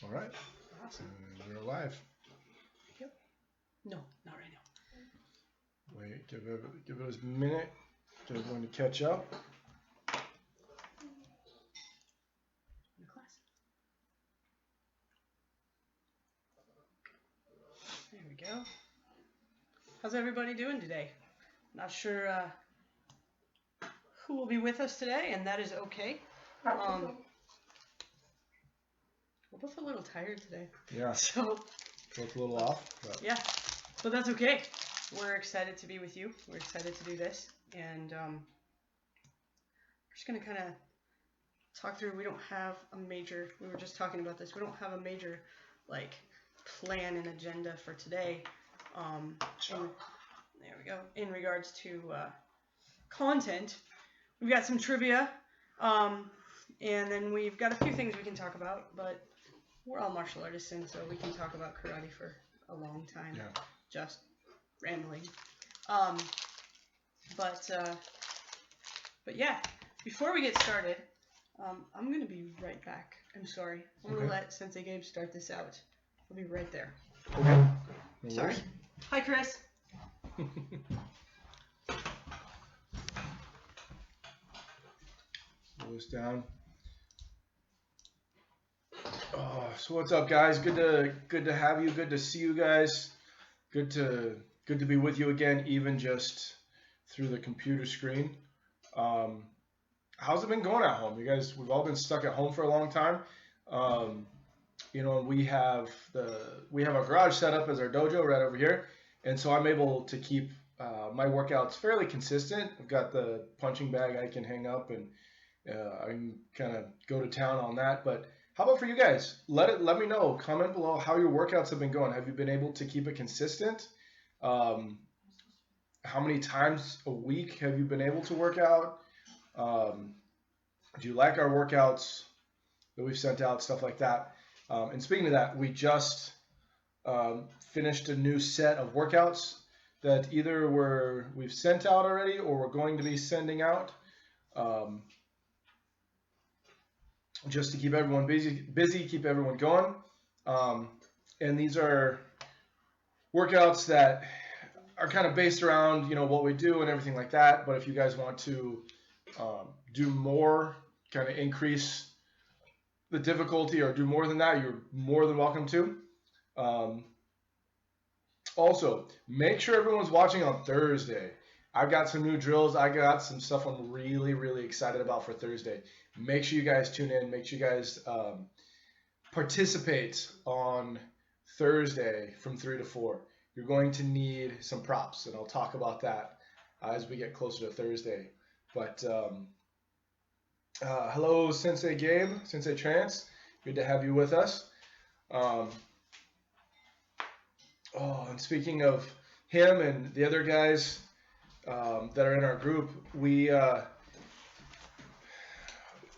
All right. Awesome. We're live. Yep. No, not right now. Wait, give it a minute to everyone to catch up. In the class. There we go. How's everybody doing today? Not sure who will be with us today, and that is okay. We're both a little tired today. Yeah. So. Both a little off. But. Yeah, but that's okay. We're excited to be with you. We're excited to do this, and we're just gonna kind of talk through. We don't have a major. We were just talking about this. We don't have a major like plan and agenda for today. There we go. In regards to content, we've got some trivia, and then we've got a few things we can talk about. But we're all martial artists, and so we can talk about karate for a long time. Yeah. Just rambling. But yeah, before we get started, I'm gonna be right back. I'm sorry. I'm gonna let Sensei Gabe start this out. I'll be right there. Okay. No Sorry. worries. Hi, Chris. Roll this down. So what's up, guys? Good to have you. Good to see you guys. Good to be with you again, even just through the computer screen. How's it been going at home? You guys, we've all been stuck at home for a long time. We have our garage set up as our dojo right over here, and so I'm able to keep my workouts fairly consistent. I've got the punching bag I can hang up, and I can kind of go to town on that. But how about for you guys? Let me know. Comment below how your workouts have been going. Have you been able to keep it consistent? How many times a week have you been able to work out? Do you like our workouts that we've sent out, stuff like that? And speaking of that, we just finished a new set of workouts that either we've sent out already or we're going to be sending out, just to keep everyone busy, keep everyone going. And these are workouts that are kind of based around what we do and everything like that. But if you guys want to do more, kind of increase the difficulty or do more than that, you're more than welcome to. Also, make sure everyone's watching on Thursday. I've got some new drills. I got some stuff I'm really, really excited about for Thursday. Make sure you guys tune in. Make sure you guys participate on Thursday from 3 to 4. You're going to need some props, and I'll talk about that as we get closer to Thursday. But hello, Sensei Gabe, Sensei Trance. Good to have you with us. And speaking of him and the other guys that are in our group,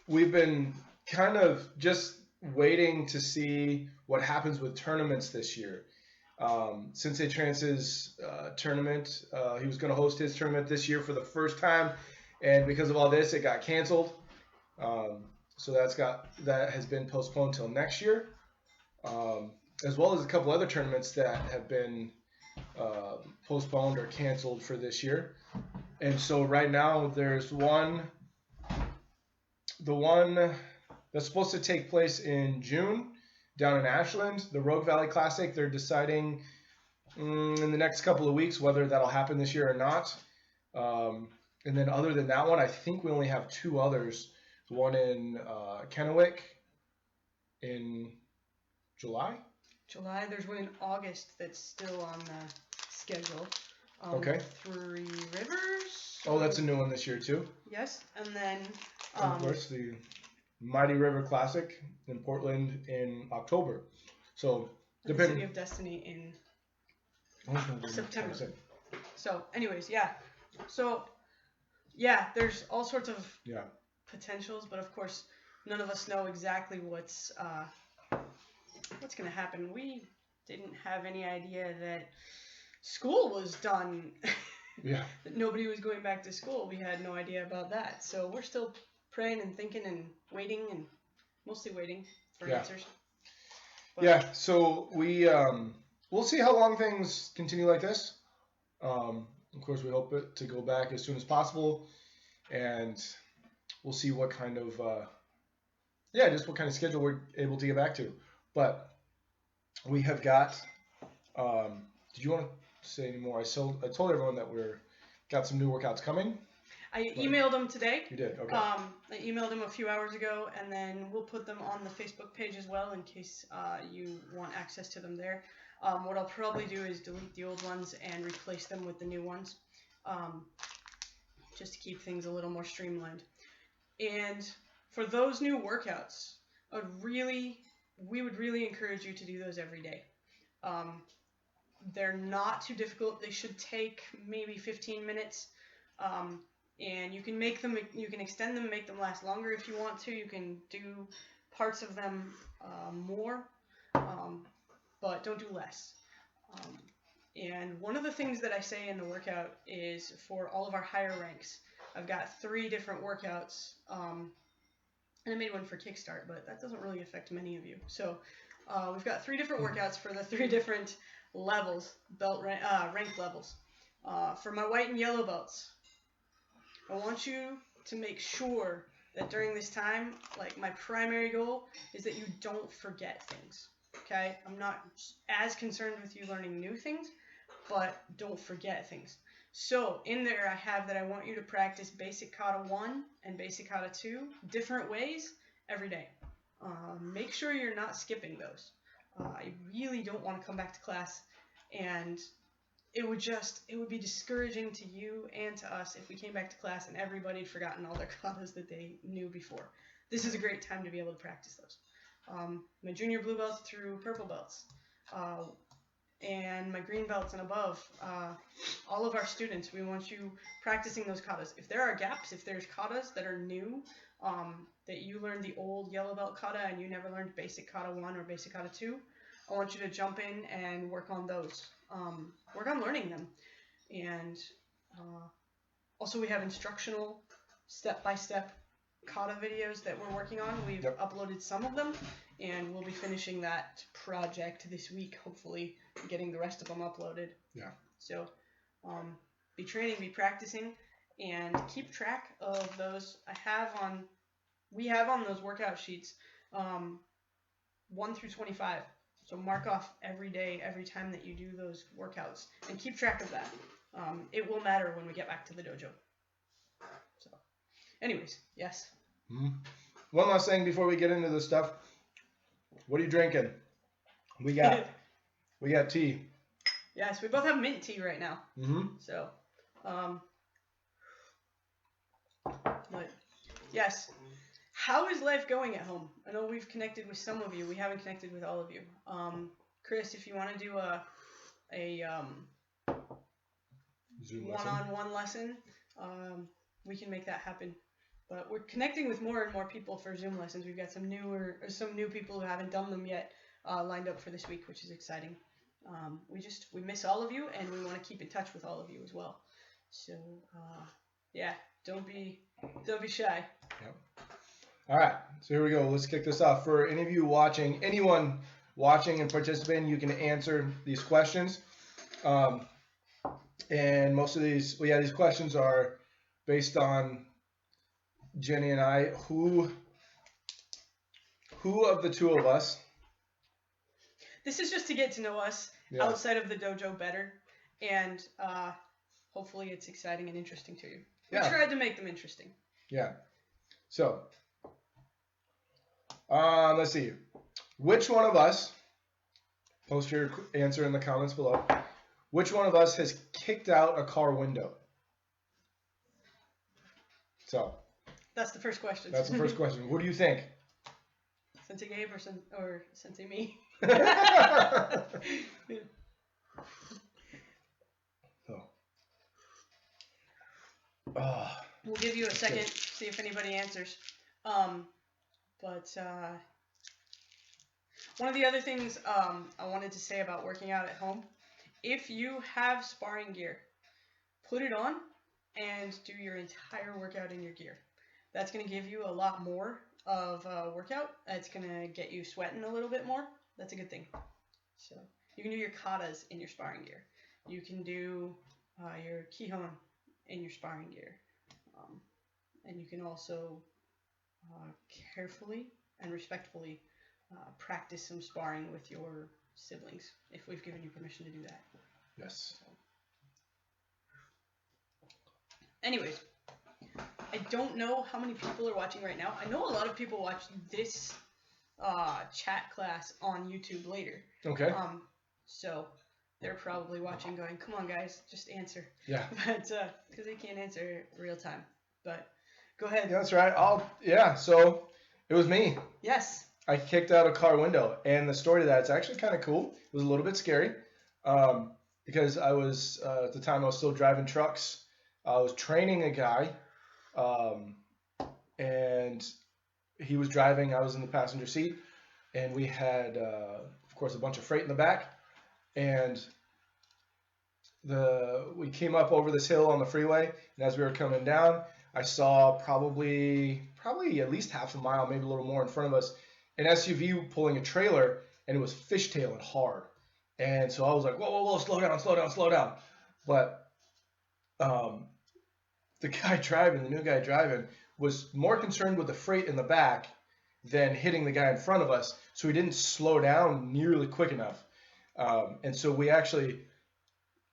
we've been kind of just waiting to see what happens with tournaments this year. Sensei Trance's tournament, he was going to host his tournament this year for the first time, and because of all this, it got canceled. So that has been postponed till next year, as well as a couple other tournaments that have been postponed or canceled for this year. And so right now there's the one that's supposed to take place in June down in Ashland, the Rogue Valley Classic. They're deciding in the next couple of weeks whether that'll happen this year or not. And then other than that one, I think we only have two others. One in Kennewick in July. There's one in August that's still on the schedule. Okay. Three Rivers. Oh, that's a new one this year too. Yes, and then of course the Mighty River Classic in Portland in October. So the City of Destiny in September. So, anyways, yeah. So, yeah, there's all sorts of potentials, but of course, none of us know exactly what's going to happen. We didn't have any idea that school was done. Yeah. That nobody was going back to school. We had no idea about that. So we're still praying and thinking and waiting, and mostly waiting for answers. But yeah, so we'll see how long things continue like this. Of course, we hope to go back as soon as possible, and we'll see what kind of just what kind of schedule we're able to get back to. But we have got. Did you want to say any more? I told everyone that we're got some new workouts coming. I emailed them today. You did? Okay. I emailed them a few hours ago, and then we'll put them on the Facebook page as well in case you want access to them there. What I'll probably do is delete the old ones and replace them with the new ones, just to keep things a little more streamlined. And for those new workouts, we would really encourage you to do those every day. They're not too difficult. They should take maybe 15 minutes. And you can extend them, make them last longer if you want to. You can do parts of them more, but don't do less. And one of the things that I say in the workout is for all of our higher ranks, I've got 3 different workouts, and I made one for Kickstart, but that doesn't really affect many of you. So we've got 3 different workouts for the 3 different levels, rank levels. For my white and yellow belts, I want you to make sure that during this time, like my primary goal is that you don't forget things, okay? I'm not as concerned with you learning new things, but don't forget things. So in there I have that I want you to practice basic kata 1 and basic kata 2 different ways every day. Make sure you're not skipping those. I really don't want to come back to class and it would be discouraging to you and to us if we came back to class and everybody had forgotten all their katas that they knew before. This is a great time to be able to practice those. My junior blue belts through purple belts, and my green belts and above, all of our students, we want you practicing those katas. If there are gaps, if there's katas that are new, that you learned the old yellow belt kata and you never learned basic kata 1 or basic kata 2, I want you to jump in and work on those. Work on learning them. And also we have instructional step-by-step kata videos that we're working on. We've uploaded some of them, and we'll be finishing that project this week, hopefully getting the rest of them uploaded. Yeah. So be training, be practicing, and keep track of those. We have on those workout sheets 1 through 25. So mark off every day, every time that you do those workouts, and keep track of that. It will matter when we get back to the dojo. So, anyways, yes. Mm-hmm. One last thing before we get into this stuff. What are you drinking? We got tea. Yes, we both have mint tea right now. Mm-hmm. So, but yes. How is life going at home? I know we've connected with some of you. We haven't connected with all of you. Chris, if you want to do a Zoom one-on-one lesson, we can make that happen. But we're connecting with more and more people for Zoom lessons. We've got some new people who haven't done them yet lined up for this week, which is exciting. We miss all of you, and we want to keep in touch with all of you as well. So yeah, don't be shy. Yep. All right, so here we go. Let's kick this off. For any of you watching, anyone watching and participating, you can answer these questions. And most of these questions are based on Jenny and I. Who of the two of us? This is just to get to know us outside of the dojo better, and hopefully it's exciting and interesting to you. We tried to make them interesting. Yeah. So, let's see. Which one of us, post your answer in the comments below, which one of us has kicked out a car window? So. That's the first question. That's the first question. What do you think? Sensei Gabe or Sensei me? So. We'll give you a second, see if anybody answers. But one of the other things I wanted to say about working out at home, if you have sparring gear, put it on and do your entire workout in your gear. That's going to give you a lot more of a workout. It's going to get you sweating a little bit more. That's a good thing. So you can do your katas in your sparring gear. You can do your kihon in your sparring gear. And you can also carefully and respectfully practice some sparring with your siblings if we've given you permission to do that. Yes. So. Anyways, I don't know how many people are watching right now. I know a lot of people watch this chat class on YouTube later. Okay. So they're probably watching going, come on guys, just answer. Yeah. But because they can't answer real time. But go ahead. Yeah, that's right. So it was me. Yes. I kicked out a car window, and the story to that, it's actually kind of cool. It was a little bit scary because I was, at the time I was still driving trucks. I was training a guy, and he was driving, I was in the passenger seat, and we had, of course, a bunch of freight in the back, and we came up over this hill on the freeway, and as we were coming down, I saw probably at least half a mile, maybe a little more in front of us, an SUV pulling a trailer, and it was fishtailing hard. And so I was like, whoa, slow down. But the new guy driving, was more concerned with the freight in the back than hitting the guy in front of us, so he didn't slow down nearly quick enough. And so we actually,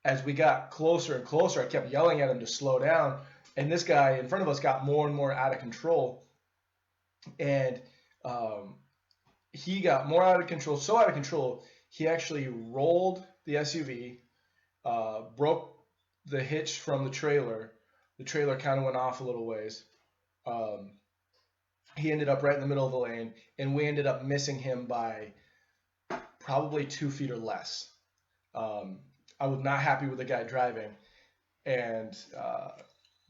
as we got closer and closer, I kept yelling at him to slow down, and this guy in front of us got more and more out of control. And he got more out of control, so out of control, he actually rolled the SUV, broke the hitch from the trailer. The trailer kind of went off a little ways. He ended up right in the middle of the lane, and we ended up missing him by probably 2 feet or less. I was not happy with the guy driving,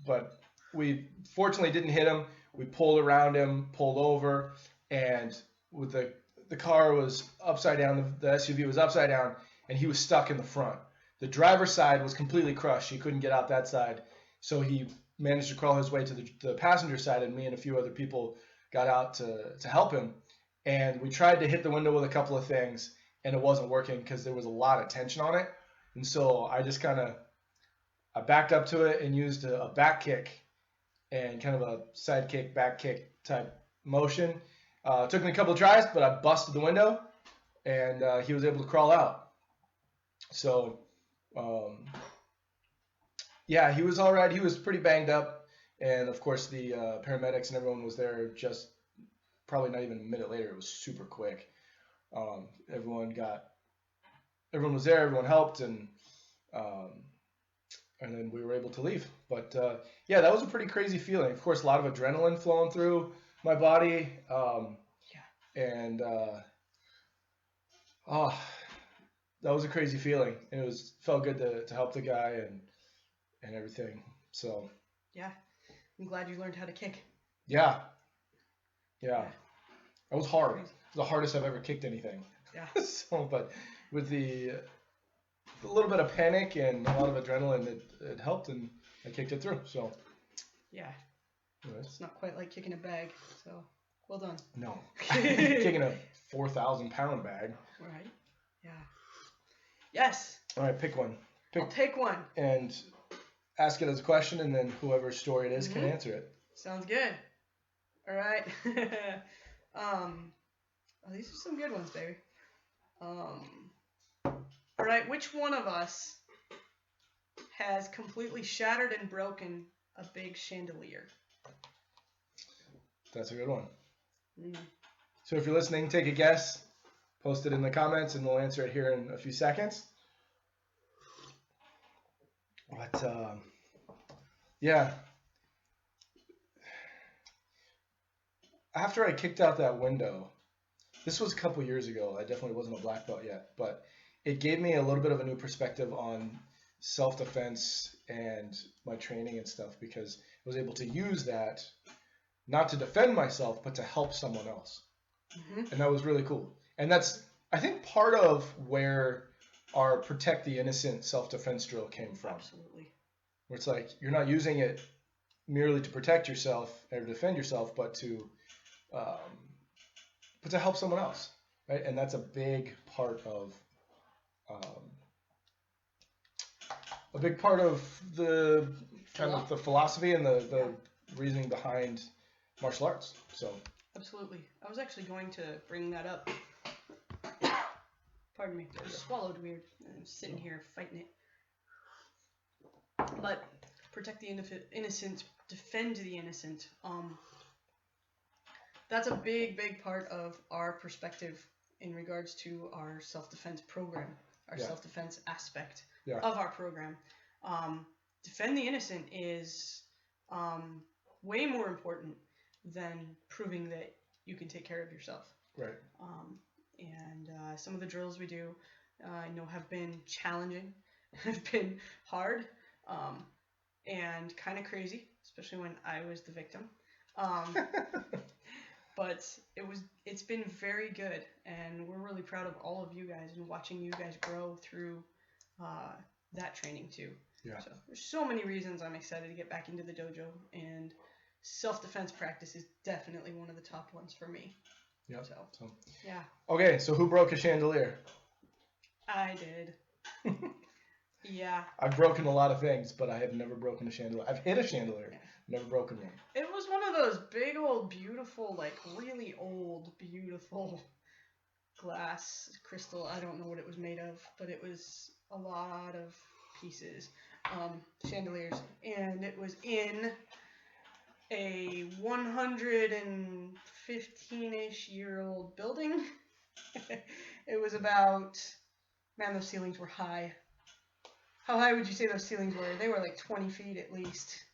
but we fortunately didn't hit him. We pulled around him, pulled over, and with the car was upside down, the SUV was upside down, and he was stuck in the front. The driver's side was completely crushed. He couldn't get out that side, so he managed to crawl his way to the passenger side, and me and a few other people got out to help him. And we tried to hit the window with a couple of things, and it wasn't working because there was a lot of tension on it. And so I just I backed up to it and used a back kick and kind of a side kick, back kick type motion. It took me a couple of tries, but I busted the window, and he was able to crawl out. So, yeah, he was all right. He was pretty banged up, and of course the paramedics and everyone was there just probably not even a minute later. It was super quick. Everyone was there. Everyone helped, and then we were able to leave. But yeah, that was a pretty crazy feeling. Of course, a lot of adrenaline flowing through my body. And that was a crazy feeling, and it felt good to help the guy and everything. So yeah, I'm glad you learned how to kick. Yeah. That was hard. It was the hardest I've ever kicked anything. Yeah. So, but with a little bit of panic and a lot of adrenaline, it helped, and I kicked it through. So yeah. Anyways. It's not quite like kicking a bag. So well done. No. Kicking a 4,000-pound bag. Right. Yeah. Yes. All right, pick one. I'll pick one. And ask it as a question, and then whoever story it is can answer it. Sounds good. All right. These are some good ones, baby. All right, which one of us has completely shattered and broken a big chandelier? That's a good one. So if you're listening, take a guess. Post it in the comments, and we'll answer it here in a few seconds. But, yeah. After I kicked out that window, this was a couple years ago. I definitely wasn't a black belt yet, but it gave me a little bit of a new perspective on self-defense and my training and stuff, because I was able to use that not to defend myself, but to help someone else. And that was really cool. And that's, I think, part of where our protect the innocent self-defense drill came from. Absolutely. Where it's like, you're not using it merely to protect yourself or defend yourself, but to help someone else. right? And that's a big part of the kind of the philosophy and the reasoning behind martial arts. So absolutely, I was actually going to bring that up. Pardon me, I swallowed weird. I'm sitting here fighting it. But protect the innocent, defend the innocent. That's a big part of our perspective in regards to our self-defense program, our self-defense aspect of our program. Defend the innocent is way more important than proving that you can take care of yourself. Right. And some of the drills we do, I know, have been challenging, have been hard, and kind of crazy, especially when I was the victim. But it's been very good, and we're really proud of all of you guys and watching you guys grow through that training too. Yeah. So there's so many reasons I'm excited to get back into the dojo, and self-defense practice is definitely one of the top ones for me. Yeah. So yeah. Okay, so who broke a chandelier? I did. Yeah. I've broken a lot of things, but I have never broken a chandelier. I've hit a chandelier, never broken one. It was one of those big old beautiful, like really old beautiful glass crystal. I don't know what it was made of, but it was a lot of pieces, chandeliers, and it was in a 115-ish year old building. It was about, man, those ceilings were high. How high would you say those ceilings were? They were like 20 feet at least.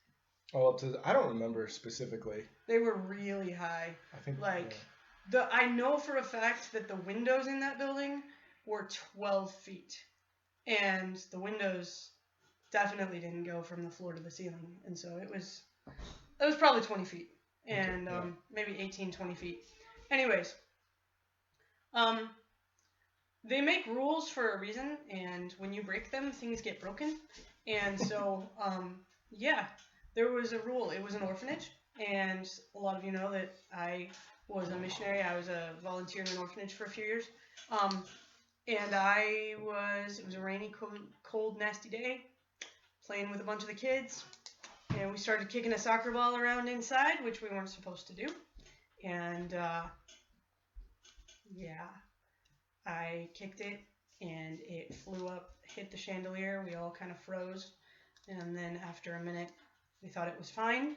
Oh, I don't remember specifically. They were really high. I think I know for a fact that the windows in that building were 12 feet, and the windows definitely didn't go from the floor to the ceiling, and so it was probably 20 feet, and maybe 18, 20 feet. Anyways, they make rules for a reason, and when you break them, things get broken. And so, there was a rule. It was an orphanage, and a lot of you know that I was a missionary. I was a volunteer in an orphanage for a few years. And it was a rainy, cold, nasty day, playing with a bunch of the kids. And we started kicking a soccer ball around inside, which we weren't supposed to do. And, I kicked it, and it flew up, hit the chandelier. We all kind of froze. And then after a minute, we thought it was fine.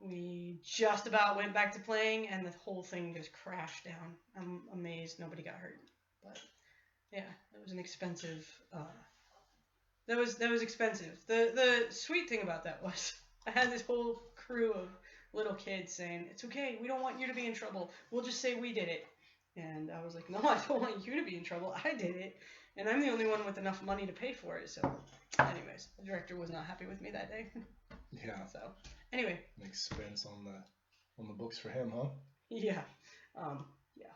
We just about went back to playing, and the whole thing just crashed down. I'm amazed nobody got hurt. But, yeah, it was an expensive... That was expensive. The sweet thing about that was I had this whole crew of little kids saying, "It's okay, we don't want you to be in trouble. We'll just say we did it." And I was like, "No, I don't want you to be in trouble. I did it, and I'm the only one with enough money to pay for it." So, anyways, the director was not happy with me that day. Yeah. So, anyway. An expense on the books for him, huh? Yeah. Yeah.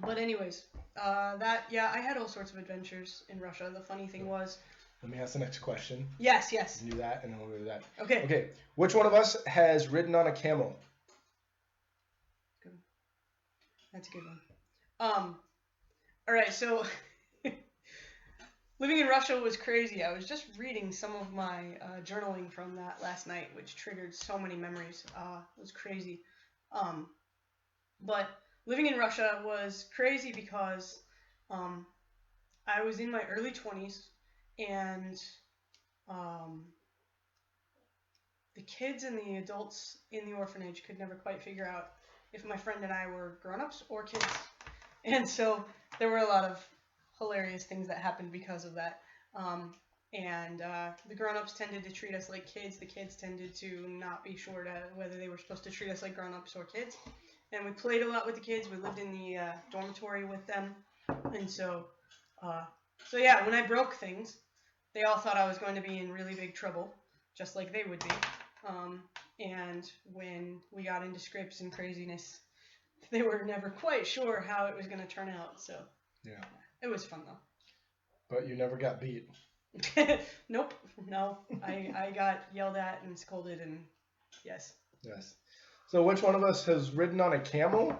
But anyways, I had all sorts of adventures in Russia. The funny thing was... Let me ask the next question. Yes. Do that, and then we'll do that. Okay. Which one of us has ridden on a camel? Good. That's a good one. All right, so living in Russia was crazy. I was just reading some of my journaling from that last night, which triggered so many memories. It was crazy. But living in Russia was crazy because I was in my early 20s, and the kids and the adults in the orphanage could never quite figure out if my friend and I were grown-ups or kids. And so there were a lot of hilarious things that happened because of that. The grown-ups tended to treat us like kids. The kids tended to not be sure whether they were supposed to treat us like grown-ups or kids. And we played a lot with the kids. We lived in the dormitory with them. And so when I broke things, they all thought I was going to be in really big trouble, just like they would be. And when we got into scripts and craziness, they were never quite sure how it was going to turn out. So yeah, it was fun though. But you never got beat. Nope. No, I got yelled at and scolded, and yes. So which one of us has ridden on a camel?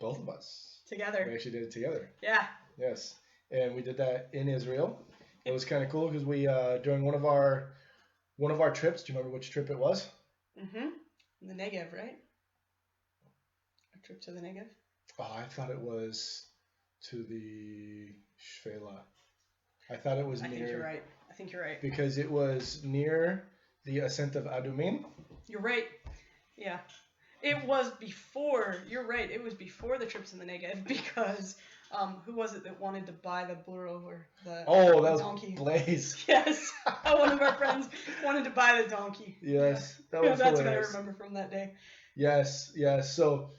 Both of us. Together. We actually did it together. Yeah. Yes. And we did that in Israel. It was kind of cool because we during one of our trips. Do you remember which trip it was? Mm-hmm. The Negev, right? A trip to the Negev. Oh, I thought it was to the Shvela. I thought it was near. I think you're right. Because it was near the ascent of Adumim. You're right. Yeah. It was before. You're right. It was before the trips in the Negev because who was it that wanted to buy the burro or the donkey? Blaze. Yes. One of our friends wanted to buy the donkey. Yes. Yeah. That's hilarious. What I remember from that day. Yes. So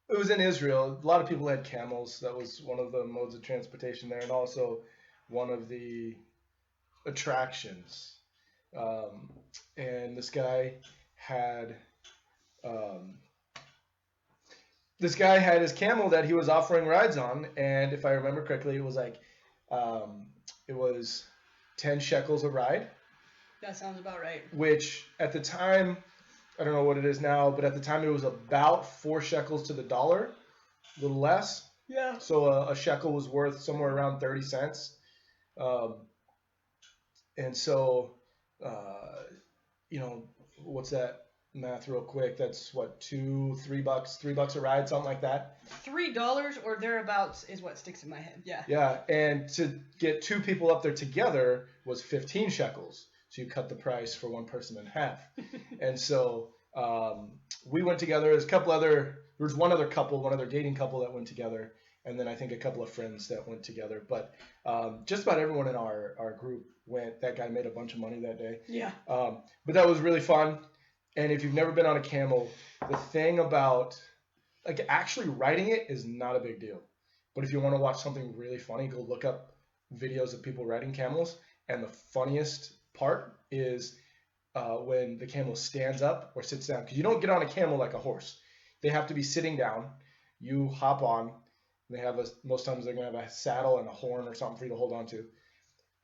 it was in Israel. A lot of people had camels. That was one of the modes of transportation there, and also one of the attractions. And this guy had his camel that he was offering rides on, and if I remember correctly, it was like it was 10 shekels a ride. That sounds about right. Which at the time, I don't know what it is now, but at the time it was about 4 shekels to the dollar, a little less. Yeah. So a shekel was worth somewhere around 30 cents. And so, what's that math real quick? That's what, $3 a ride, something like that. $3 or thereabouts is what sticks in my head. Yeah. Yeah. And to get 2 people up there together was 15 shekels. So you cut the price for one person in half. And so we went together. There was one other dating couple that went together. And then I think a couple of friends that went together. But just about everyone in our group went. That guy made a bunch of money that day. Yeah. But that was really fun. And if you've never been on a camel, the thing about actually riding it is not a big deal. But if you want to watch something really funny, go look up videos of people riding camels. And the funniest part is when the camel stands up or sits down. Because you don't get on a camel like a horse. They have to be sitting down. You hop on. They have most times they're going to have a saddle and a horn or something for you to hold on to.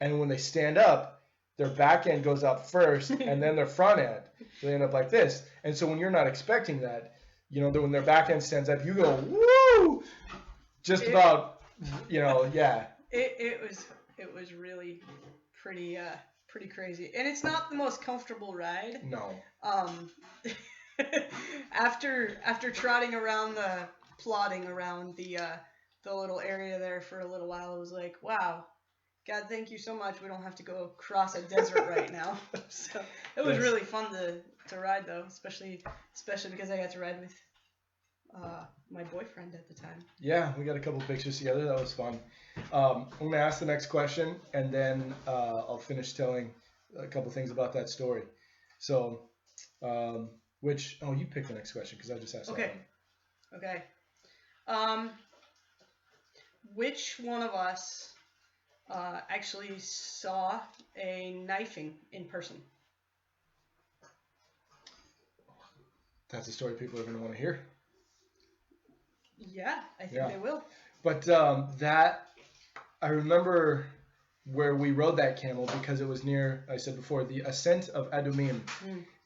And when they stand up, their back end goes up first and then their front end. So they end up like this. And so when you're not expecting that, when their back end stands up, you go, woo! Yeah. It was really pretty crazy. And it's not the most comfortable ride. No. After trotting around plodding around the little area there for a little while, it was like, wow, God, thank you so much. We don't have to go cross a desert right now. So it was really fun to ride though, especially because I got to ride with my boyfriend at the time. Yeah, we got a couple pictures together. That was fun. I'm going to ask the next question, and then I'll finish telling a couple things about that story. So, you pick the next question because I just asked that one. Okay. Which one of us actually saw a knifing in person? That's a story people are going to want to hear. Yeah, I think they will. But I remember where we rode that camel because it was near, I said before, the ascent of Adumim.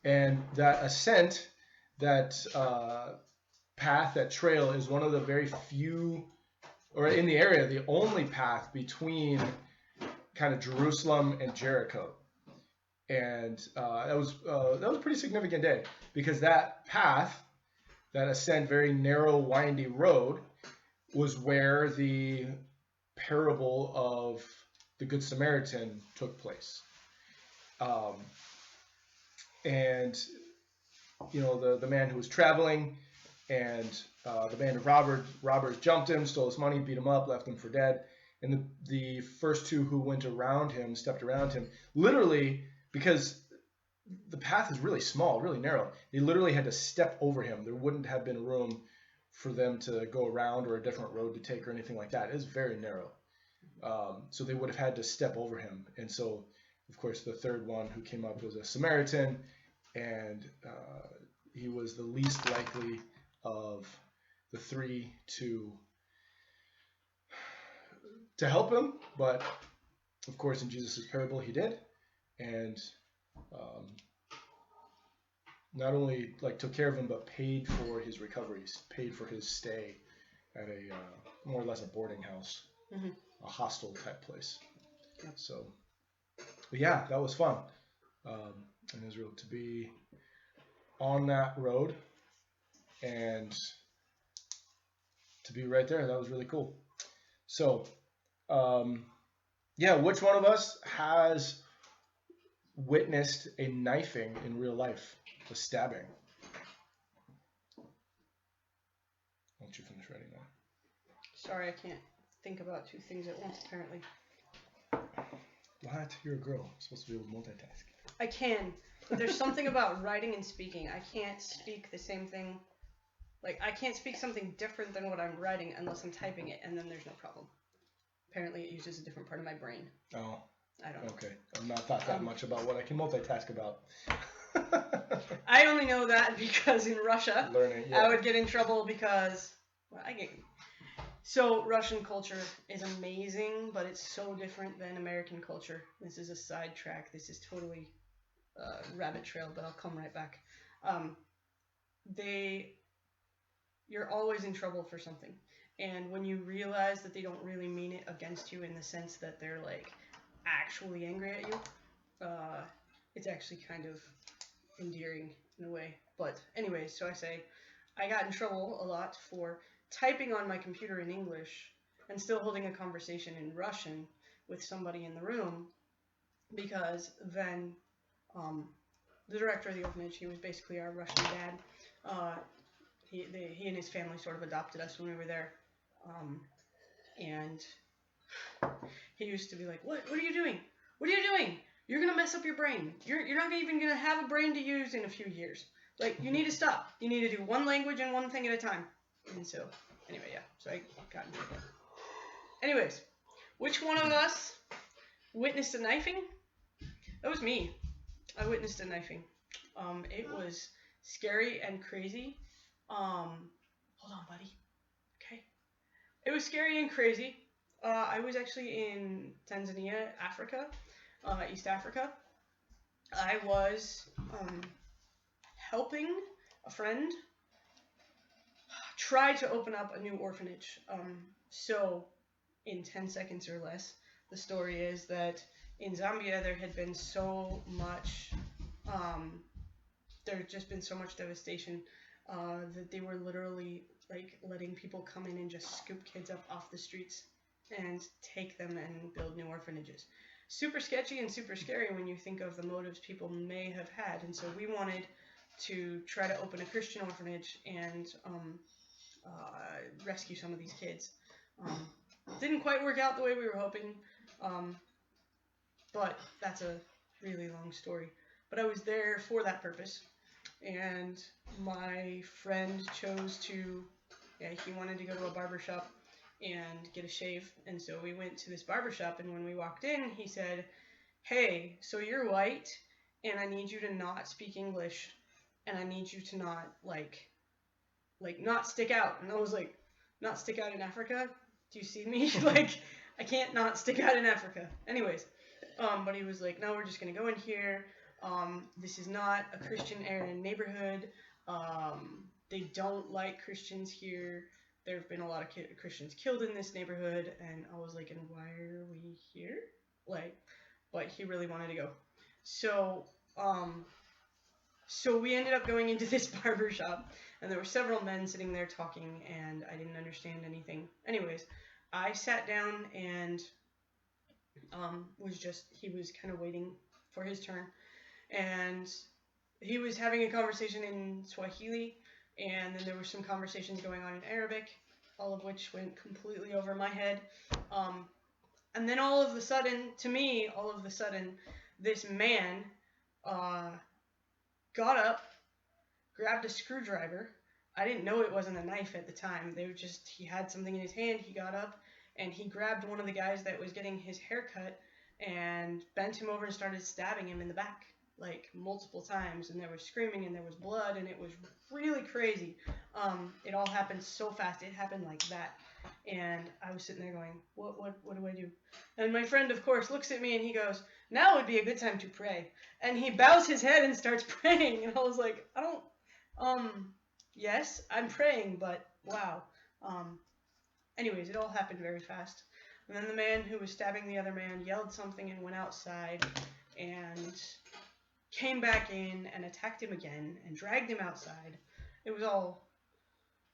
And that ascent, that path, that trail is one of the very few, or in the area, the only path between kind of Jerusalem and Jericho. And that was a pretty significant day because that path, that ascent, very narrow, windy road, was where the parable of the Good Samaritan took place. And the man who was traveling, and the band of robbers jumped him, stole his money, beat him up, left him for dead. And the first 2 who went around him, stepped around him, literally, because the path is really small, really narrow, they literally had to step over him. There wouldn't have been room for them to go around or a different road to take or anything like that. It is very narrow. So they would have had to step over him. And so, of course, the third one who came up was a Samaritan, and he was the least likely of the 3 to help him. But, of course, in Jesus' parable, he did. And not only like took care of him, but paid for his recoveries, paid for his stay at a more or less a boarding house, a hostel type place. Yep. So, but yeah, that was fun in Israel to be on that road and to be right there. That was really cool. So, yeah, which one of us has witnessed a knifing in real life, a stabbing? Why don't you finish writing that? Sorry, I can't think about two things at once, apparently. What? You're a girl. You're supposed to be able to multitask. I can, but there's something about writing and speaking. I can't speak the same thing. Like, I can't speak something different than what I'm writing unless I'm typing it, and then there's no problem. Apparently, it uses a different part of my brain. Oh. I don't know. Okay. I've not thought that much about what I can multitask about. I only know that because in Russia, I would get in trouble because... Well, So, Russian culture is amazing, but it's so different than American culture. This is a sidetrack. This is totally rabbit trail, but I'll come right back. You're always in trouble for something. And when you realize that they don't really mean it against you in the sense that they're, like, actually angry at you, it's actually kind of endearing in a way. But anyway, so I got in trouble a lot for typing on my computer in English and still holding a conversation in Russian with somebody in the room, because then the director of the orphanage, he was basically our Russian dad. He and his family sort of adopted us when we were there, and he used to be like, "What are you doing? What are you doing? You're gonna mess up your brain. You're not even gonna have a brain to use in a few years. Like, you need to stop. You need to do one language and one thing at a time." And so, anyway, yeah. So I got into it. Anyways, which one of us witnessed a knifing? That was me. I witnessed a knifing. It was scary and crazy. Hold on, buddy. Okay. It was scary and crazy. I was actually in Tanzania, Africa, East Africa. I was helping a friend try to open up a new orphanage. So, in 10 seconds or less, the story is that in Zambia there had been so much, there had just been so much devastation that they were literally like letting people come in and just scoop kids up off the streets and take them and build new orphanages. Super sketchy and super scary when you think of the motives people may have had. And so we wanted to try to open a Christian orphanage and rescue some of these kids. Didn't quite work out the way we were hoping, but that's a really long story. But I was there for that purpose, and my friend chose to, he wanted to go to a barbershop and get a shave, and so we went to this barbershop, and when we walked in, he said, "Hey, so you're white, and I need you to not speak English, and I need you to not, like not stick out." And I was like, "Not stick out in Africa? Do you see me? Like, I can't not stick out in Africa." Anyways, but he was like, "No, we're just going to go in here. This is not a Christian Aryan neighborhood. They don't like Christians here. There have been a lot of Christians killed in this neighborhood." And I was like, "And why are we here?" Like, but he really wanted to go. So we ended up going into this barber shop, and there were several men sitting there talking, and I didn't understand anything. Anyways, I sat down and he was kind of waiting for his turn, and he was having a conversation in Swahili, and then there were some conversations going on in Arabic, all of which went completely over my head. And then all of a sudden, this man got up, grabbed a screwdriver. I didn't know it wasn't a knife at the time. He had something in his hand. He got up and he grabbed one of the guys that was getting his hair cut and bent him over and started stabbing him in the back. like multiple times, and there was screaming and there was blood, and it was really crazy. It all happened so fast. It happened like that. And I was sitting there going, what do I do? And my friend, of course, looks at me and he goes, now would be a good time to pray. And he bows his head and starts praying. And I was like, yes, I'm praying, but wow. Anyways, it all happened very fast. And then the man who was stabbing the other man yelled something and went outside and came back in and attacked him again and dragged him outside. It was all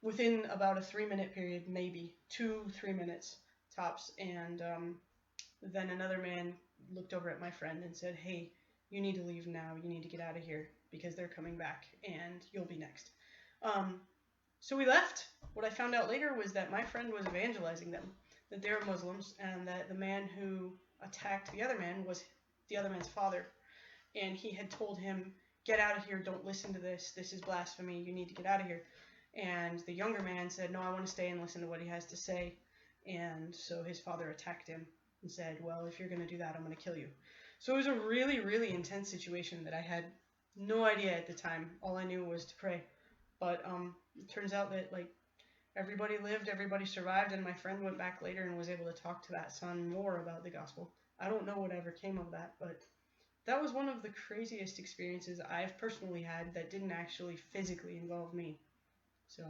within about a 3-minute period, maybe 2-3 minutes tops. And then another man looked over at my friend and said, hey, you need to leave now. You need to get out of here because they're coming back and you'll be next. So we left. What I found out later was that my friend was evangelizing them, that they were Muslims, and that the man who attacked the other man was the other man's father. And he had told him, get out of here, don't listen to this, this is blasphemy, you need to get out of here. And the younger man said, no, I want to stay and listen to what he has to say. And so his father attacked him and said, well, if you're going to do that, I'm going to kill you. So it was a really, really intense situation that I had no idea at the time. All I knew was to pray. But it turns out that like everybody lived, everybody survived, and my friend went back later and was able to talk to that son more about the gospel. I don't know what ever came of that, but that was one of the craziest experiences I've personally had that didn't actually physically involve me. So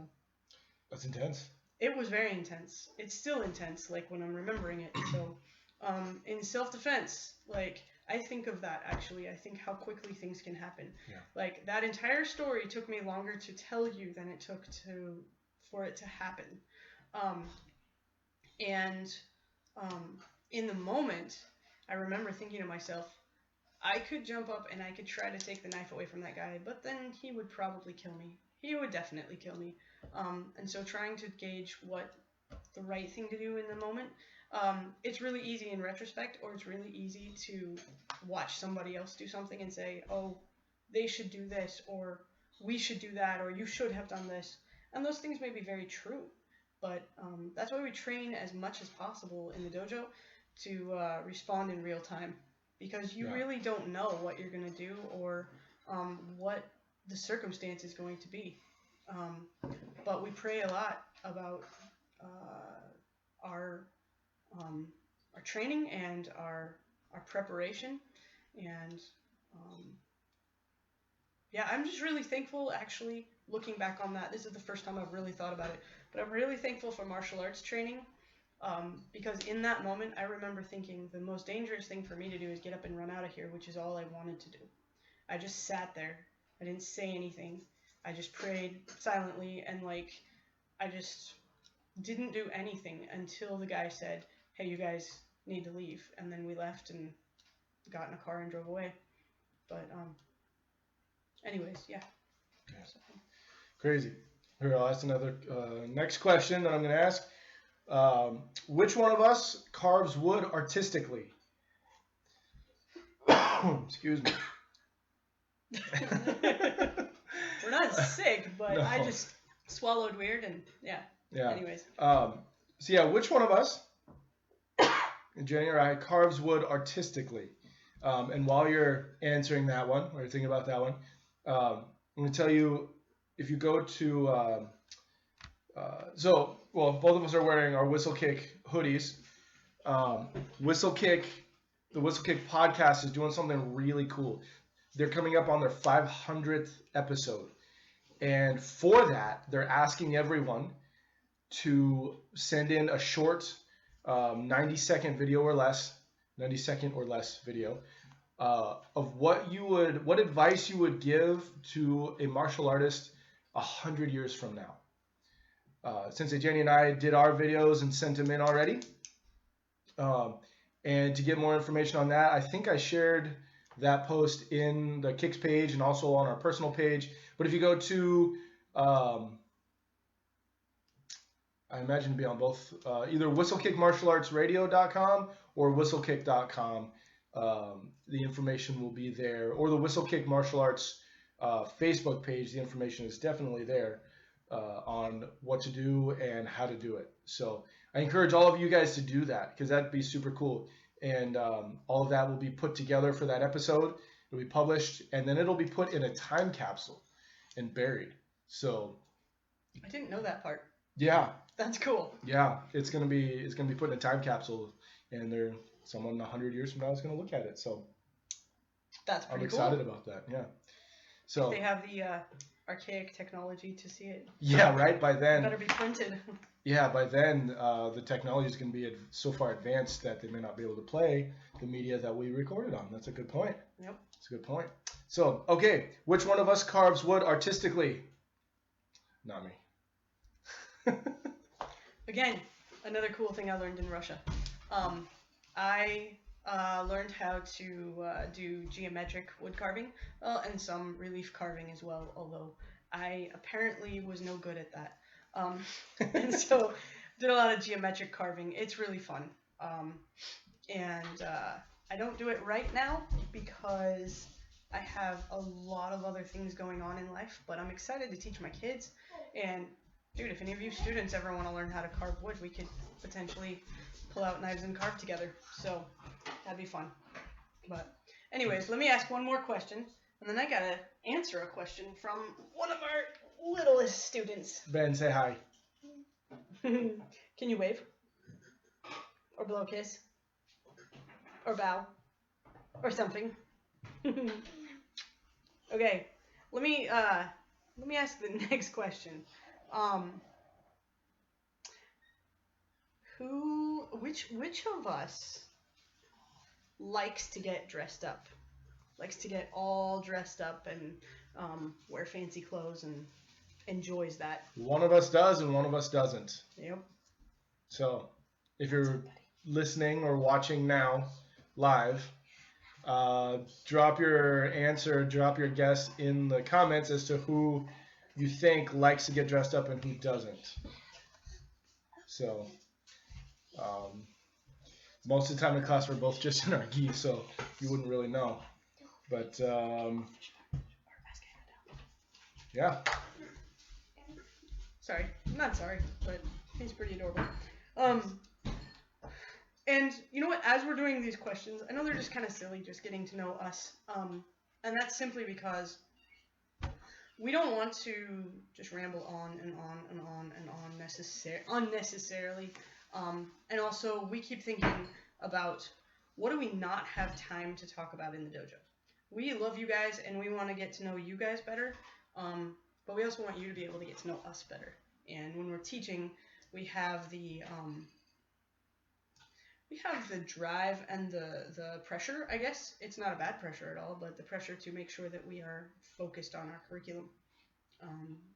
that's intense. It was very intense. It's still intense, like when I'm remembering it. So in self-defense, like I think of that actually. I think how quickly things can happen. Yeah. Like that entire story took me longer to tell you than it took for it to happen. In the moment, I remember thinking to myself, I could jump up and I could try to take the knife away from that guy, but then he would probably kill me. He would definitely kill me. And so trying to gauge what the right thing to do in the moment, it's really easy in retrospect, or it's really easy to watch somebody else do something and say, oh, they should do this, or we should do that, or you should have done this. And those things may be very true, but that's why we train as much as possible in the dojo to respond in real time, because you really don't know what you're going to do or what the circumstance is going to be. But we pray a lot about our training and our preparation, and I'm just really thankful. Actually, looking back on that, this is the first time I've really thought about it, but I'm really thankful for martial arts training, because in that moment I remember thinking the most dangerous thing for me to do is get up and run out of here, which is all I wanted to do. I just sat there. I didn't say anything. I just prayed silently, and I just didn't do anything until the guy said, hey, you guys need to leave. And then we left and got in a car and drove away. But anyways, yeah. So. Crazy. Here, I'll ask another next question that I'm going to ask. Which one of us carves wood artistically? Excuse me. We're not sick, but no. I just swallowed weird, and yeah. Anyways. Which one of us, Jenny or I, carves wood artistically? And while you're answering that one, or you're thinking about that one, I'm going to tell you, if you go to, both of us are wearing our Whistlekick hoodies. The Whistlekick podcast is doing something really cool. They're coming up on their 500th episode. And for that, they're asking everyone to send in a short 90-second video or less, 90-second or less video of what advice you would give to a martial artist 100 years from now. Sensei Jenny and I did our videos and sent them in already. And to get more information on that, I think I shared that post in the Kicks page and also on our personal page. But if you go to, I imagine to be on both, either whistlekickmartialartsradio.com or whistlekick.com, the information will be there. Or the Whistlekick Martial Arts Facebook page, the information is definitely there on what to do and how to do it. So I encourage all of you guys to do that, because that'd be super cool. And all of that will be put together for that episode. It'll be published, and then it'll be put in a time capsule and buried. So I didn't know that part. Yeah. That's cool. Yeah, it's gonna be put in a time capsule, and someone 100 years from now is gonna look at it. So that's pretty cool. I'm excited about that. Yeah. So if they have the archaic technology to see it. Yeah, right. By then, it better be printed. Yeah, by then the technology is going to be so far advanced that they may not be able to play the media that we recorded on. That's a good point. Yep. That's a good point. So, okay, which one of us carves wood artistically? Not me. Again, another cool thing I learned in Russia. I learned how to do geometric wood carving and some relief carving as well, although I apparently was no good at that. And so did a lot of geometric carving. It's really fun. And I don't do it right now because I have a lot of other things going on in life, but I'm excited to teach my kids. And dude, if any of you students ever want to learn how to carve wood, we could potentially pull out knives and carve together. So that'd be fun. But anyways, let me ask one more question, and then I gotta answer a question from one of our littlest students. Ben, say hi. Can you wave? Or blow a kiss? Or bow? Or something? Okay, let me ask the next question. Which of us likes to get dressed up? Likes to get all dressed up and wear fancy clothes and enjoys that? One of us does and one of us doesn't. Yep. So, if you're listening or watching now live, drop your answer, drop your guess in the comments as to who you think likes to get dressed up and who doesn't. So, most of the time in class we're both just in our gi, so you wouldn't really know. But yeah. Sorry, not sorry, but he's pretty adorable. And you know what? As we're doing these questions, I know they're just kind of silly, just getting to know us. And that's simply because we don't want to just ramble on and on and on and on unnecessarily. And also, we keep thinking about what do we not have time to talk about in the dojo. We love you guys, and we want to get to know you guys better. But we also want you to be able to get to know us better. And when we're teaching, we have the drive and the pressure, I guess. It's not a bad pressure at all, but the pressure to make sure that we are focused on our curriculum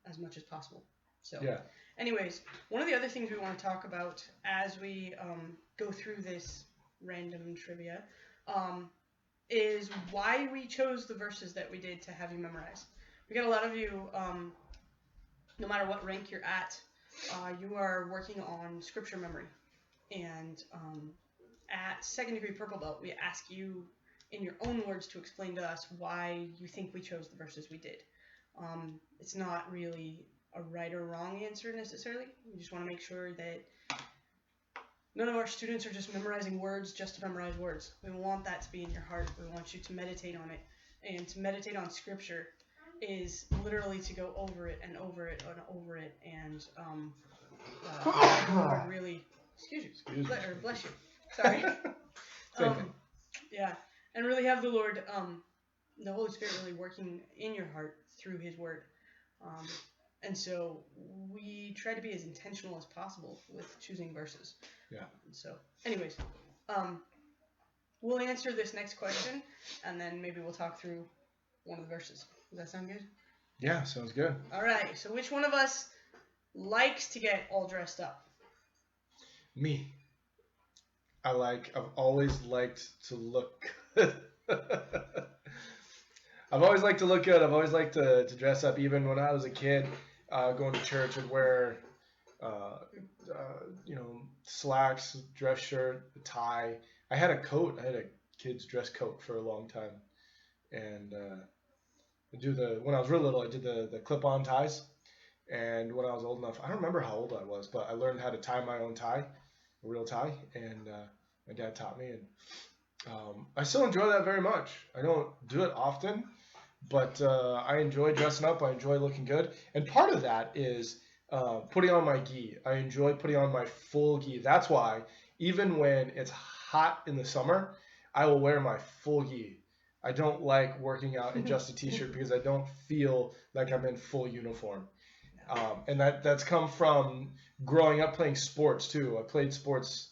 as much as possible. So, yeah. Anyways, one of the other things we want to talk about as we go through this random trivia is why we chose the verses that we did to have you memorize. We got a lot of you, no matter what rank you're at, you are working on scripture memory. And at second degree purple belt, we ask you in your own words to explain to us why you think we chose the verses we did. It's not really a right or wrong answer necessarily. We just want to make sure that none of our students are just memorizing words just to memorize words. We want that to be in your heart. We want you to meditate on it. And to meditate on scripture is literally to go over it and over it and over it and really, excuse you, bless you. Sorry. Yeah, and really have the Lord, the Holy Spirit really working in your heart through His Word. And so we try to be as intentional as possible with choosing verses. Yeah. So, anyways, we'll answer this next question, and then maybe we'll talk through one of the verses. Does that sound good? Yeah, sounds good. All right. So, which one of us likes to get all dressed up? Me. I've always liked to look good. I've always liked to look good. I've always liked to dress up. Even when I was a kid, going to church, I'd wear, slacks, dress shirt, a tie. I had a coat. I had a kid's dress coat for a long time. And when I was real little, I did the clip-on ties. And when I was old enough, I don't remember how old I was, but I learned how to tie my own tie, a real tie. And my dad taught me, and I still enjoy that very much. I don't do it often, but I enjoy dressing up. I enjoy looking good. And part of that is putting on my gi. I enjoy putting on my full gi. That's why even when it's hot in the summer, I will wear my full gi. I don't like working out in just a t-shirt because I don't feel like I'm in full uniform. And that's come from growing up playing sports too. I played sports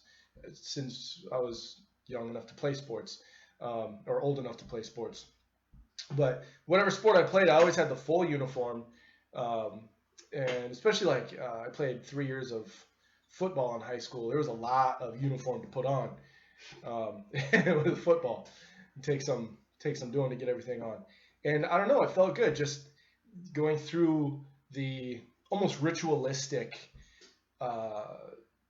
since I was young enough to play sports, or old enough to play sports. But whatever sport I played, I always had the full uniform. And especially I played 3 years of football in high school. There was a lot of uniform to put on with football. Take some doing to get everything on. And I don't know, it felt good just going through the almost ritualistic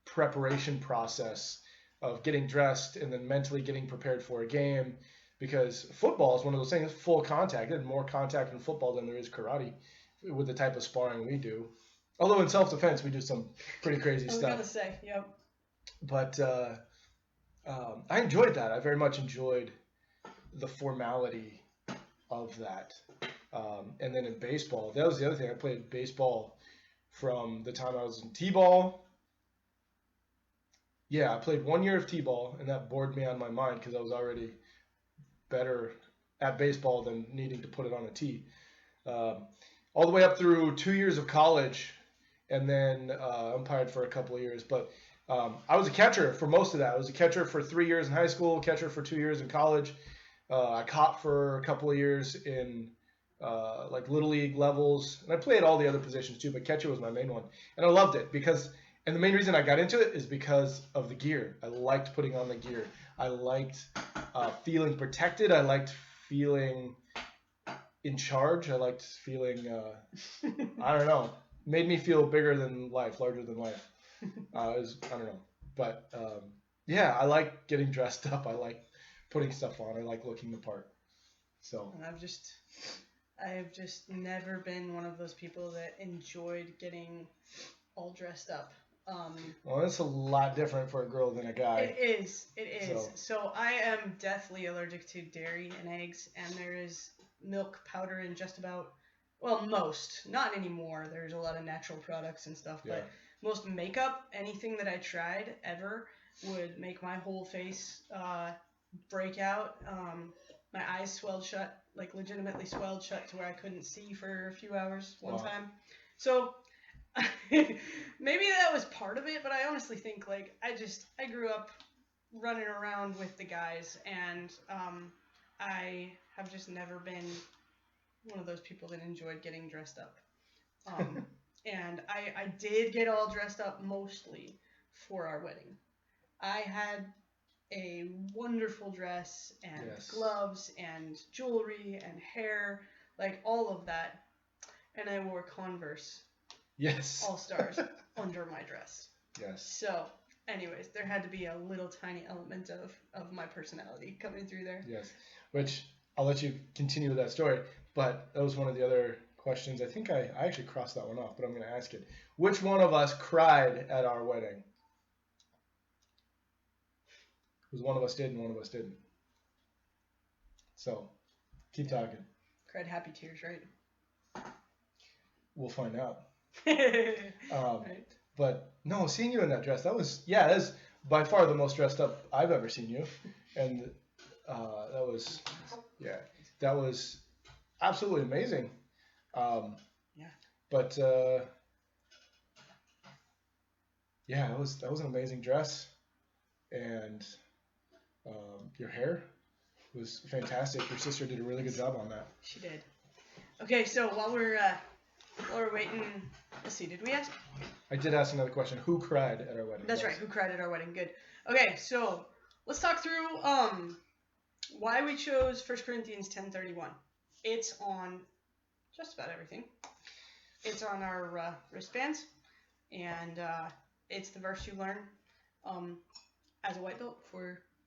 preparation process of getting dressed and then mentally getting prepared for a game, because football is one of those things, full contact. There's more contact in football than there is karate with the type of sparring we do. Although in self-defense we do some pretty crazy stuff. I was gonna say, yep. But I enjoyed that. I very much enjoyed the formality of that. And then in baseball, that was the other thing. I played baseball from the time I was in t-ball. Yeah, I played 1 year of t-ball, and that bored me on my mind because I was already better at baseball than needing to put it on a tee. All the way up through 2 years of college, and then umpired for a couple of years. But I was a catcher for most of that. I was a catcher for 3 years in high school, catcher for 2 years in college. I caught for a couple of years in little league levels, and I played all the other positions too, but catcher was my main one, and I loved it because. And the main reason I got into it is because of the gear. I liked putting on the gear. I liked feeling protected. I liked feeling in charge. I liked feeling, I don't know, made me feel bigger than life, larger than life. I don't know. But yeah, I like getting dressed up. I like putting stuff on. I like looking the part. So. And I've just never been one of those people that enjoyed getting all dressed up. Well, it's a lot different for a girl than a guy. It is. So I am deathly allergic to dairy and eggs, and there is milk powder in just about, well, most. Not anymore. There's a lot of natural products and stuff, but most makeup, anything that I tried ever, would make my whole face break out. My eyes swelled shut, like legitimately swelled shut to where I couldn't see for a few hours one time. So maybe that was part of it, but I honestly think I grew up running around with the guys, and I have just never been one of those people that enjoyed getting dressed up. And I did get all dressed up mostly for our wedding. I had a wonderful dress and gloves and jewelry and hair, like all of that, and I wore Converse. Yes. All-Stars under my dress. Yes. So, anyways, there had to be a little tiny element of my personality coming through there. Yes. Which, I'll let you continue with that story, but that was one of the other questions. I think I actually crossed that one off, but I'm going to ask it. Which one of us cried at our wedding? Because one of us did and one of us didn't. So, keep talking. Cried happy tears, right? We'll find out. Right. But no, seeing you in that dress, that is by far the most dressed up I've ever seen you, and that was absolutely amazing. But that was an amazing dress, and your hair was fantastic. Your sister did a really good job on that. She did. Okay, so while we're waiting, let's see, did we ask? I did ask another question. Who cried at our wedding? That's right, who cried at our wedding? Good. Okay, so let's talk through why we chose 1 Corinthians 10:31. It's on just about everything. It's on our wristbands, and it's the verse you learn as a white belt.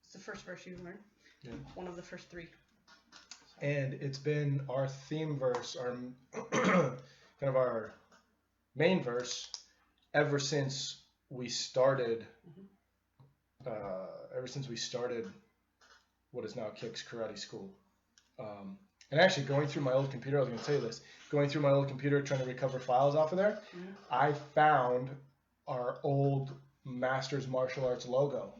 It's the first verse you learn. Yeah. One of the first 3. And it's been our theme verse, our kind of our main verse ever since we started what is now Kicks Karate School. And actually, going through my old computer, I was going to tell you this. Going through my old computer, trying to recover files off of there, I found our old Masters Martial Arts logo.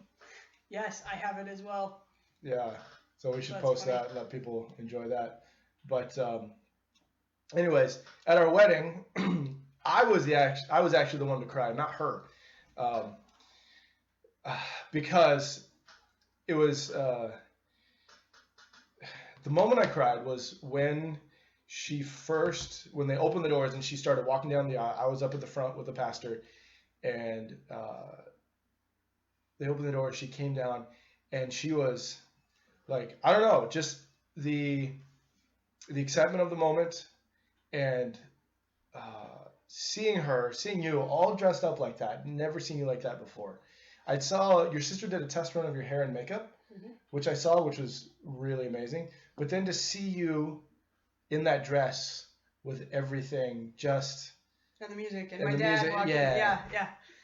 Yes, I have it as well. Yeah, so we should post that, let people enjoy that. But anyways, at our wedding, I was actually the one to cry, not her, because it was the moment I cried was when they opened the doors and she started walking down the aisle. I was up at the front with the pastor, and they opened the door. She came down, and she was like, I don't know, just the excitement of the moment, and seeing you all dressed up like that. Never seen you like that before. I saw your sister did a test run of your hair and makeup, which I saw, which was really amazing. But then to see you in that dress with everything, just and the music and my dad walking, yeah,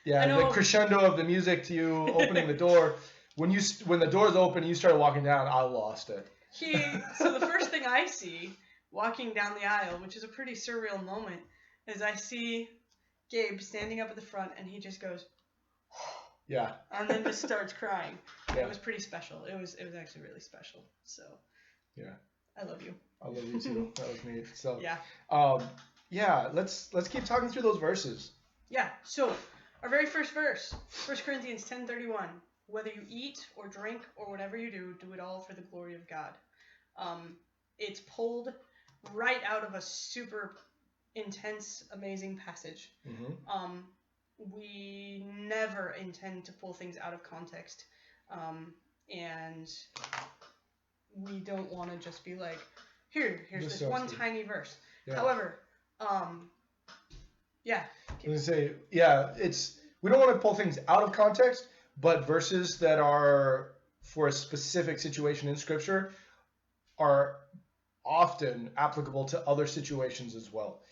the crescendo of the music to you opening the door. When the doors open and you started walking down, I lost it. So the first thing I see walking down the aisle, which is a pretty surreal moment, is I see Gabe standing up at the front, and he just goes, yeah, and then just starts crying. Yeah. It was pretty special. It was actually really special. So yeah, I love you. I love you too. That was neat. So yeah, let's keep talking through those verses. Yeah. So our very first verse, 1 Corinthians 10:31. Whether you eat or drink or whatever you do, do it all for the glory of God. It's pulled right out of a super intense, amazing passage. Mm-hmm. We never intend to pull things out of context, and we don't want to just be like, here's this one tiny verse. Yeah. However, yeah. I was gonna say, we don't want to pull things out of context, but verses that are for a specific situation in Scripture are often applicable to other situations as well.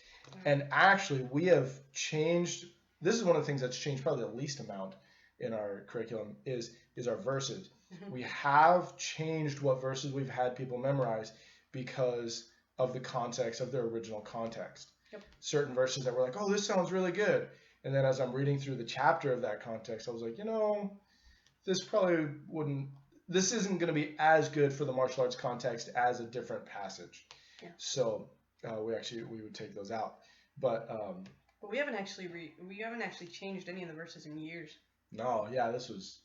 And actually, we have changed. This is one of the things that's changed probably the least amount in our curriculum is our verses. Mm-hmm. We have changed what verses we've had people memorize because of the context of their original context. Yep. Certain verses that were like, oh, this sounds really good. And then as I'm reading through the chapter of that context, I was like, this isn't going to be as good for the martial arts context as a different passage. Yeah. So we would take those out. But we haven't actually changed any of the verses in years. No, yeah, this was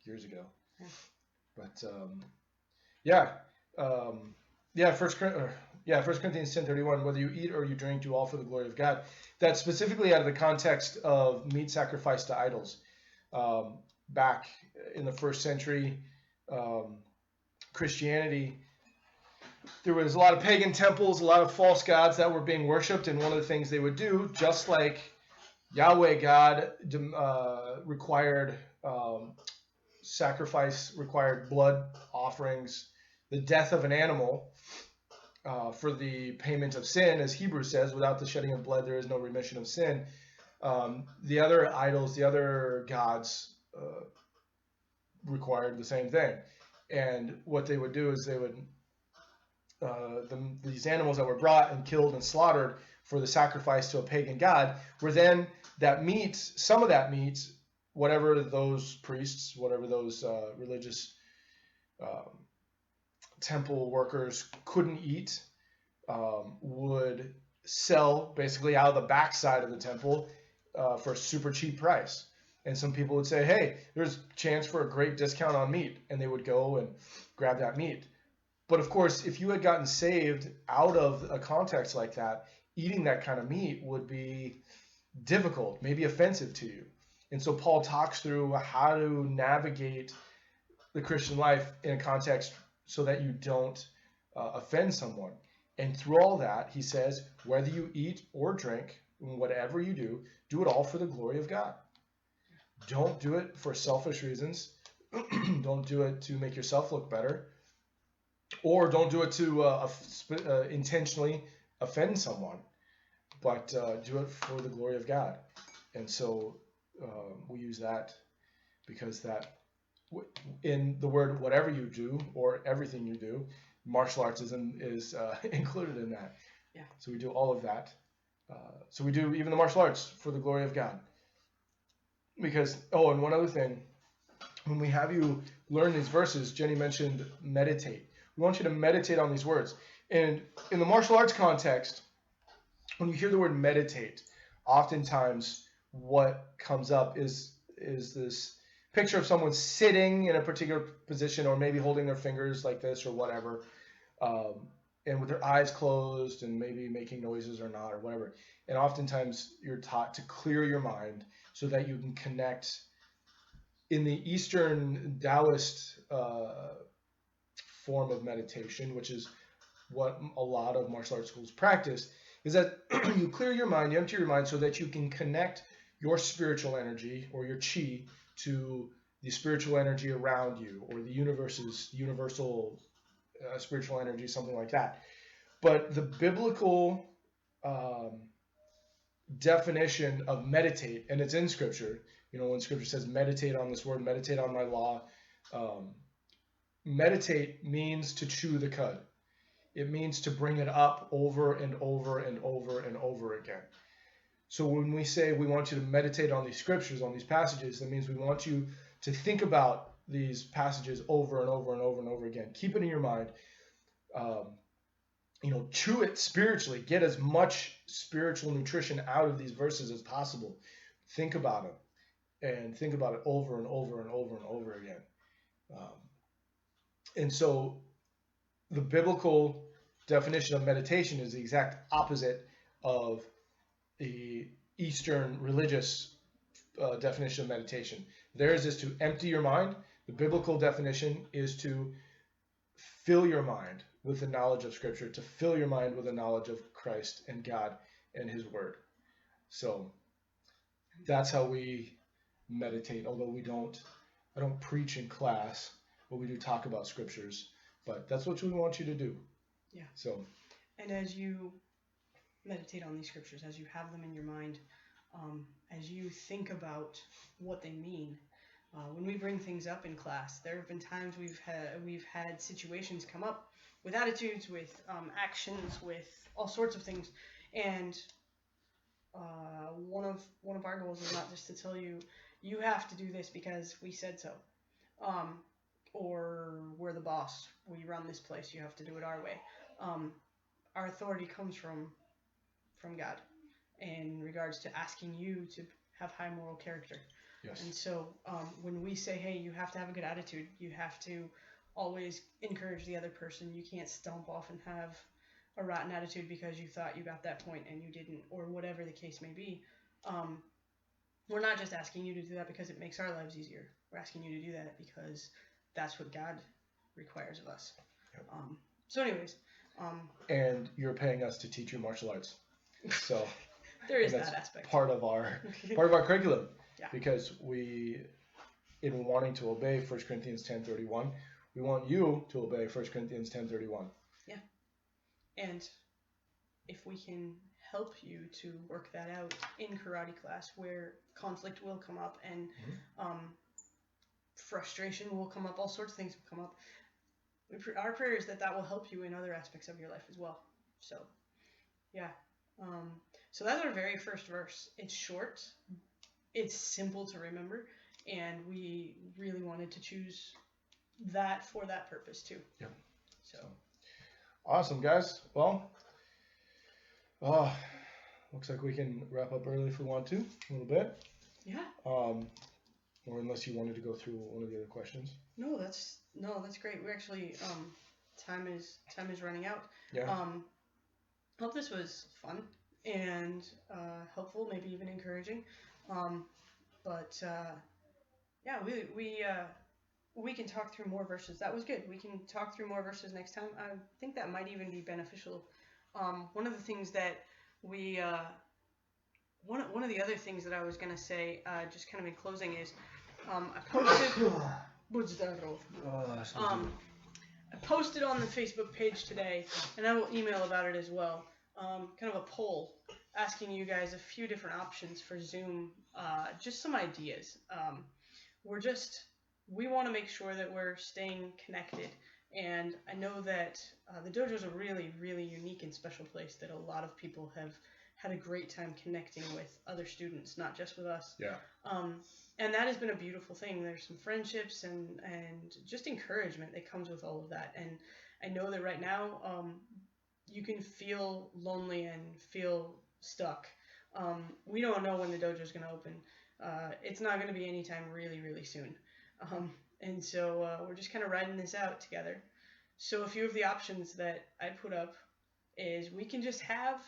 years ago. Yeah. But 1 Corinthians 10:31, whether you eat or you drink, do all for the glory of God. That's specifically out of the context of meat sacrificed to idols. Back in the first century, Christianity, there was a lot of pagan temples, a lot of false gods that were being worshipped, and one of the things they would do, just like Yahweh God required sacrifice, required blood offerings, the death of an animal for the payment of sin, as Hebrews says, without the shedding of blood there is no remission of sin. The other idols, the other gods required the same thing. And what they would do is they would these animals that were brought and killed and slaughtered for the sacrifice to a pagan god were then some of that meat, whatever those priests, whatever those religious temple workers couldn't eat, would sell basically out of the backside of the temple for a super cheap price. And some people would say, hey, there's a chance for a great discount on meat. And they would go and grab that meat. But of course, if you had gotten saved out of a context like that, eating that kind of meat would be difficult, maybe offensive to you. And so Paul talks through how to navigate the Christian life in a context so that you don't offend someone. And through all that, he says, whether you eat or drink, whatever you do it all for the glory of God. Don't do it for selfish reasons. Don't do it to make yourself look better. Or don't do it to intentionally offend someone. But do it for the glory of God. And so we use that because that in the word whatever you do or everything you do, martial arts is included in that. Yeah. So we do all of that. So we do even the martial arts for the glory of God. Because, and one other thing, when we have you learn these verses, Jenny mentioned meditate. We want you to meditate on these words. And in the martial arts context, when you hear the word meditate, oftentimes what comes up is this picture of someone sitting in a particular position, or maybe holding their fingers like this or whatever, and with their eyes closed and maybe making noises or not or whatever. And oftentimes you're taught to clear your mind so that you can connect. In the Eastern Taoist form of meditation, which is what a lot of martial arts schools practice, is that you clear your mind, you empty your mind so that you can connect your spiritual energy or your chi to the spiritual energy around you, or the universe's universal spiritual energy, something like that. But the biblical definition of meditate, and it's in Scripture, when Scripture says meditate on this word, meditate on my law, meditate means to chew the cud. It means to bring it up over and over and over and over again. So when we say we want you to meditate on these scriptures, on these passages, that means we want you to think about these passages over and over and over and over again. Keep it in your mind. Chew it spiritually. Get as much spiritual nutrition out of these verses as possible. Think about them, and think about it over and over and over and over again. And so the biblical definition of meditation is the exact opposite of the Eastern religious definition of meditation. Theirs is to empty your mind. The biblical definition is to fill your mind with the knowledge of Scripture, to fill your mind with the knowledge of Christ and God and His Word. So that's how we meditate, although I don't preach in class, but we do talk about Scriptures. But that's what we want you to do. Yeah. So. And as you meditate on these Scriptures, as you have them in your mind, as you think about what they mean, when we bring things up in class, there have been times we've had situations come up with attitudes, with actions, with all sorts of things, and one of our goals is not just to tell you have to do this because we said so, or we're the boss, we run this place, you have to do it our way. Our authority comes from God in regards to asking you to have high moral character. Yes. And so when we say, hey, you have to have a good attitude, you have to always encourage the other person, you can't stomp off and have a rotten attitude because you thought you got that point and you didn't, or whatever the case may be. We're not just asking you to do that because it makes our lives easier. We're asking you to do that because that's what God requires of us. Yep. So anyways. And you're paying us to teach you martial arts. So there is that aspect. Part of our curriculum. Yeah. Because we, in wanting to obey 1 Corinthians 10:31, we want you to obey 1 Corinthians 10:31. Yeah. And if we can help you to work that out in karate class, where conflict will come up and frustration will come up, all sorts of things will come up, our prayer is that will help you in other aspects of your life as well. So, yeah. So that's our very first verse. It's short. It's simple to remember. And we really wanted to choose that for that purpose too. Yeah. So awesome, guys. Well, looks like we can wrap up early if we want to, a little bit. Yeah. Or unless you wanted to go through one of the other questions. No, that's great. We actually time is running out. Yeah. Hope this was fun and helpful, maybe even encouraging. Yeah, we can talk through more verses. That was good. We can talk through more verses next time. I think that might even be beneficial. One of the things that we one of the other things that I was gonna say, just kind of in closing, is I posted on the Facebook page today, and I will email about it as well. Kind of a poll asking you guys a few different options for Zoom, just some ideas. We're just we want to make sure that we're staying connected. And I know that the dojo is a really, really unique and special place that a lot of people have had a great time connecting with other students, not just with us. Yeah. And that has been a beautiful thing. There's some friendships and just encouragement that comes with all of that. And I know that right now you can feel lonely and feel stuck. We don't know when the dojo is going to open. It's not going to be anytime really, really soon. And so we're just kind of riding this out together. So a few of the options that I put up is we can just have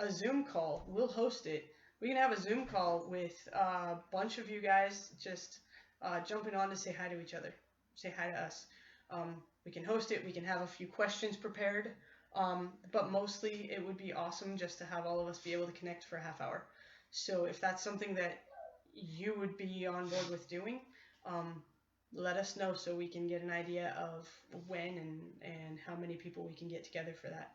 a Zoom call. We'll host it. We can have a Zoom call with a bunch of you guys just jumping on to say hi to each other, say hi to us. We can host it. We can have a few questions prepared. But mostly it would be awesome just to have all of us be able to connect for a half hour. So if that's something that you would be on board with doing, let us know so we can get an idea of when and how many people we can get together for that.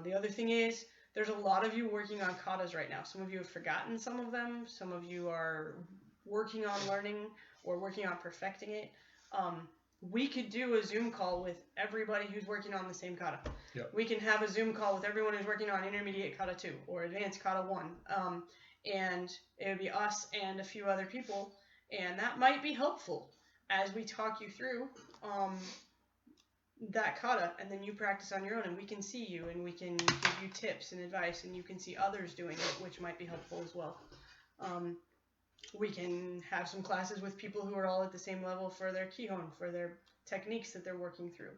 The other thing is, there's a lot of you working on katas right now. Some of you have forgotten some of them. Some of you are working on learning or working on perfecting it. We could do a Zoom call with everybody who's working on the same kata. Yep. We can have a Zoom call with everyone who's working on intermediate kata 2 or advanced kata 1. And it would be us and a few other people. And that might be helpful as we talk you through that kata, and then you practice on your own, and we can see you, and we can give you tips and advice, and you can see others doing it, which might be helpful as well. We can have some classes with people who are all at the same level for their Kihon, for their techniques that they're working through.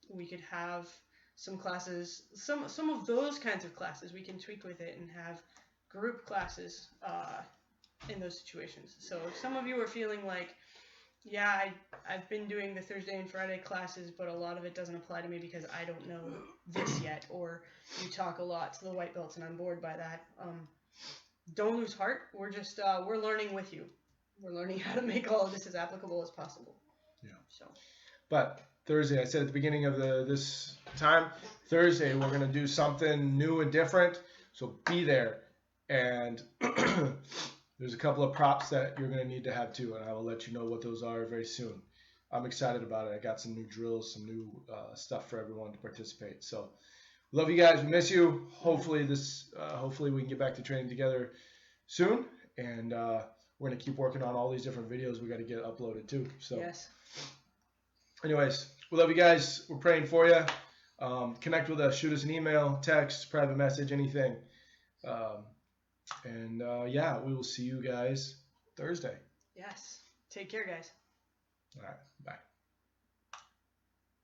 We could have some classes, some of those kinds of classes we can tweak with it and have group classes in those situations. So if some of you are feeling like, yeah, I've been doing the Thursday and Friday classes, but a lot of it doesn't apply to me because I don't know this yet, or you talk a lot to the white belts and I'm bored by that. Don't lose heart. We're just we're learning with you. We're learning how to make all of this as applicable as possible. Yeah. So. But Thursday, I said at the beginning of this time, Thursday we're gonna do something new and different. So be there, and there's a couple of props that you're gonna need to have too, and I will let you know what those are very soon. I'm excited about it. I got some new drills, some new stuff for everyone to participate. So. Love you guys. We miss you. Hopefully hopefully we can get back to training together soon, and we're gonna keep working on all these different videos we got to get uploaded too. So, yes. Anyways, we love you guys. We're praying for you. Connect with us. Shoot us an email, text, private message, anything. Yeah, we will see you guys Thursday. Yes. Take care, guys. All right. Bye.